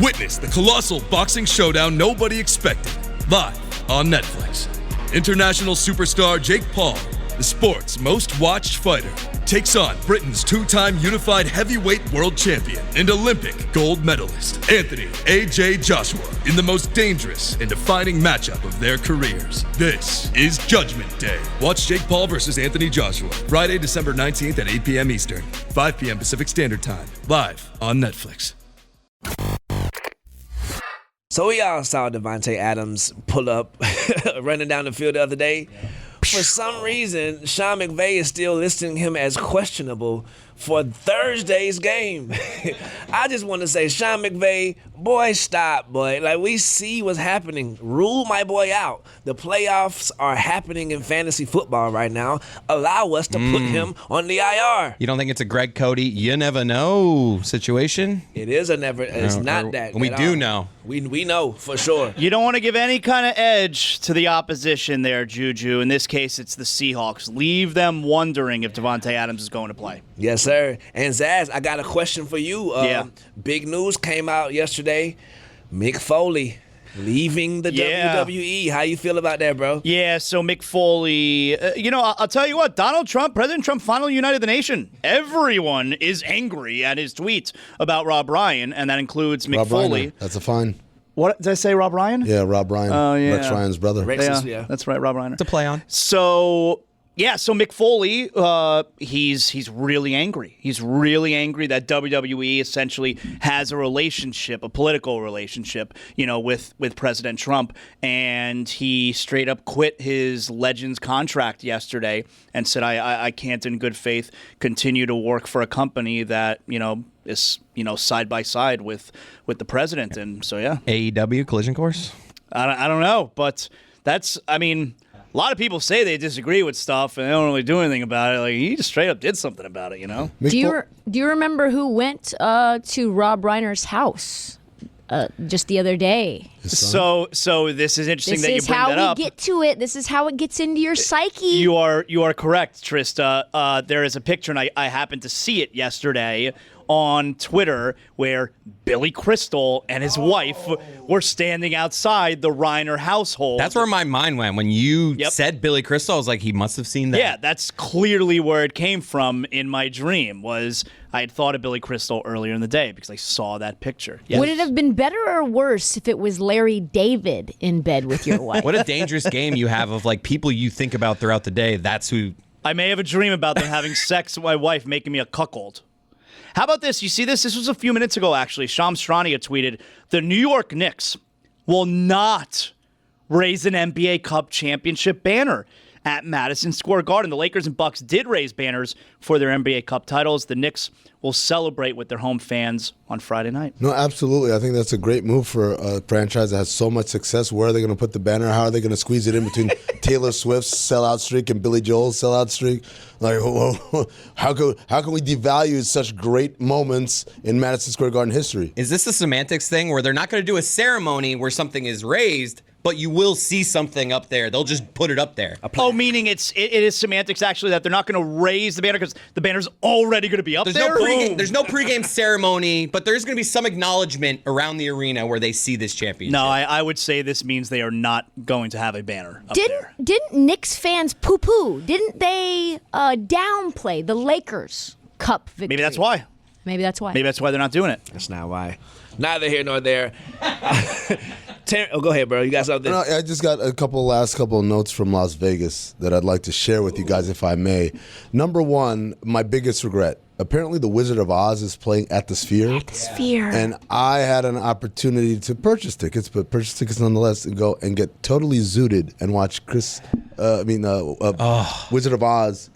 Witness the colossal boxing showdown nobody expected, live on Netflix. International superstar Jake Paul, the sport's most watched fighter, takes on Britain's two-time unified heavyweight world champion and Olympic gold medalist, Anthony A.J. Joshua, in the most dangerous and defining matchup of their careers. This is Judgment Day. Watch Jake Paul versus Anthony Joshua, Friday, December 19th at 8 p.m. Eastern, 5 p.m. Pacific Standard Time, live on Netflix. So we all saw Davante Adams pull up, running down the field the other day. For some reason, Sean McVay is still listing him as questionable for Thursday's game. I just want to say, Sean McVay, boy, stop, boy. Like, we see what's happening. Rule my boy out. The playoffs are happening in fantasy football right now. Allow us to put him on the IR. You don't think it's a Greg Cody, you never know situation? It is a never. It's not that. We do know. We know for sure. You don't want to give any kind of edge to the opposition there, Juju. In this case, it's the Seahawks. Leave them wondering if Davante Adams is going to play. Yes, sir. And Zaz, I got a question for you. Big news came out yesterday. Mick Foley leaving the WWE. How you feel about that, bro? Yeah, so Mick Foley, I'll tell you what, President Trump finally united the nation. Everyone is angry at his tweets about Rob Ryan, and that includes Mick Foley. Reiner. That's a fine. What did I say, Rob Ryan? Yeah, Rob Ryan. Oh, yeah. Rex Ryan's brother. Yeah, that's right, Rob Reiner. It's a play on. So Mick Foley, he's really angry. He's really angry that WWE essentially has a relationship, a political relationship, with President Trump. And he straight up quit his Legends contract yesterday and said, I can't in good faith continue to work for a company that, is, side by side with the president. And so, yeah. AEW collision course? I don't know, but a lot of people say they disagree with stuff and they don't really do anything about it. Like, he just straight up did something about it, Do you remember who went to Rob Reiner's house just the other day? So this is interesting that you bring that up. This is how we get to it. This is how it gets into your psyche. You are correct, Trista. There is a picture, and I happened to see it yesterday on Twitter, where Billy Crystal and his wife were standing outside the Reiner household. That's where my mind went. When you said Billy Crystal, I was like, he must have seen that. Yeah, that's clearly where it came from in my dream, was I had thought of Billy Crystal earlier in the day because I saw that picture. Yes. Would it have been better or worse if it was Larry David in bed with your wife? What a dangerous game you have of, like, people you think about throughout the day. That's who... I may have a dream about them having sex with my wife, making me a cuckold. How about this? You see this? This was a few minutes ago, actually. Shams Charania tweeted, the New York Knicks will not raise an NBA Cup championship banner at Madison Square Garden. The Lakers and Bucks did raise banners for their NBA Cup titles. The Knicks will celebrate with their home fans on Friday night. No, absolutely. I think that's a great move for a franchise that has so much success. Where are they going to put the banner? How are they going to squeeze it in between Taylor Swift's sellout streak and Billy Joel's sellout streak? Like, how can we devalue such great moments in Madison Square Garden history? Is this a semantics thing where they're not going to do a ceremony where something is raised, but you will see something up there? They'll just put it up there. Oh, meaning it is semantics, actually, that they're not going to raise the banner because the banner's already going to be up there? There's no pregame ceremony, but there's going to be some acknowledgement around the arena where they see this championship. No, I would say this means they are not going to have a banner up there. Didn't Knicks fans poo-poo? Didn't they downplay the Lakers Cup victory? Maybe that's why. Maybe that's why they're not doing it. That's not why. Neither here nor there. Go ahead, bro. You got something? No, I just got a last couple of notes from Las Vegas that I'd like to share with you guys, if I may. Number one, my biggest regret. Apparently, The Wizard of Oz is playing at the Sphere. At the Sphere. And I had an opportunity to purchase tickets, but purchase tickets nonetheless, and go and get totally zooted and watch Wizard of Oz,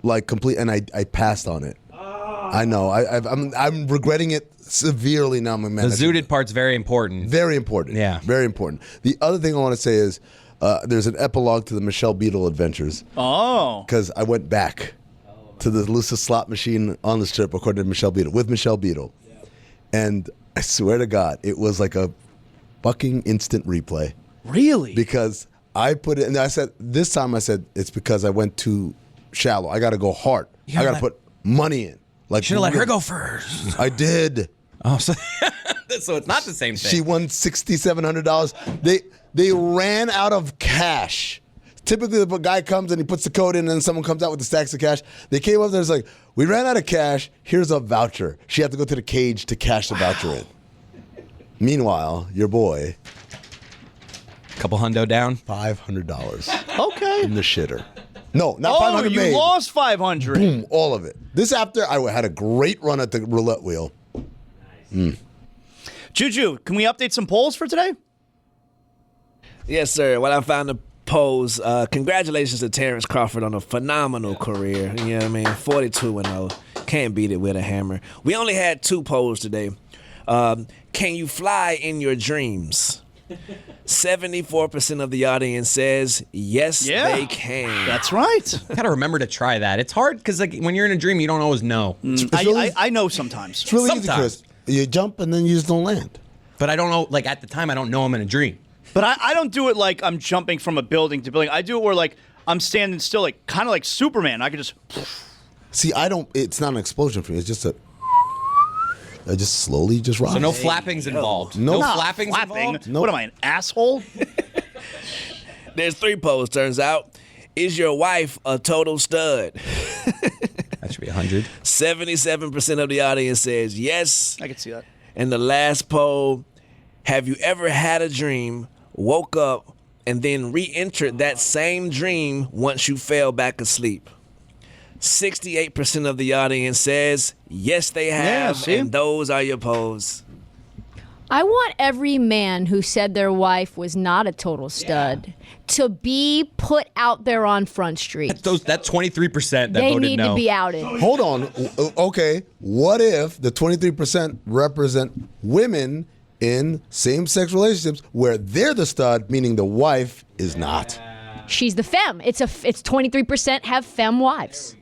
like, complete. And I passed on it. I know. I'm regretting it severely now. My man. The zooted part's very important. Very important. Yeah. Very important. The other thing I want to say is there's an epilogue to the Michelle Beadle adventures. Oh. Because I went back to the loosest slot machine on the strip, according to Michelle Beadle, with Michelle Beadle. Yeah. And I swear to God, it was like a fucking instant replay. Really? Because I put it, and this time I said, it's because I went too shallow. I got to go hard. I got to put money in. Like, should have let her go first. I did. Oh, so it's not the same thing. She won $6,700. They ran out of cash. Typically, if a guy comes and he puts the code in and then someone comes out with the stacks of cash, they came up there and was like, we ran out of cash. Here's a voucher. She had to go to the cage to cash the voucher in. Meanwhile, your boy, Couple hundo down. $500 Okay. in the shitter. No, not 500 you made. lost 500. Boom, all of it. This after I had a great run at the roulette wheel. Juju, can we update some polls for today? Yes, sir. Well, I found the polls. Congratulations to Terrence Crawford on a phenomenal career. You know what I mean? 42-0. Can't beat it with a hammer. We only had 2 polls today. Can you fly in your dreams? 74% of the audience says yes, they can. That's right. Gotta remember to try that. It's hard because like when you're in a dream, you don't always know. I know sometimes. It's really easy, Sometimes. Chris. You jump and then you just don't land. But I don't know. Like at the time, I don't know I'm in a dream. But I don't do it like I'm jumping from a building to building. I do it where like I'm standing still, like kind of like Superman. I could just. See, I don't. It's not an explosion for me. It's just I just slowly just rise. So no flappings involved. No. No Not flappings involved. Nope. What am I, an asshole? There's 3 polls, turns out. Is your wife a total stud? That should be 100. 77% of the audience says yes. I can see that. And the last poll, have you ever had a dream, woke up, and then re-entered that same dream once you fell back asleep? 68% of the audience says yes, they have, see? and those are your polls. I want every man who said their wife was not a total stud to be put out there on Front Street. That 23% that They voted need no. to be outed. Hold on. Okay. What if the 23% represent women in same-sex relationships where they're the stud, meaning the wife is not? She's the femme. It's 23% have femme wives.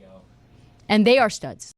And they are studs.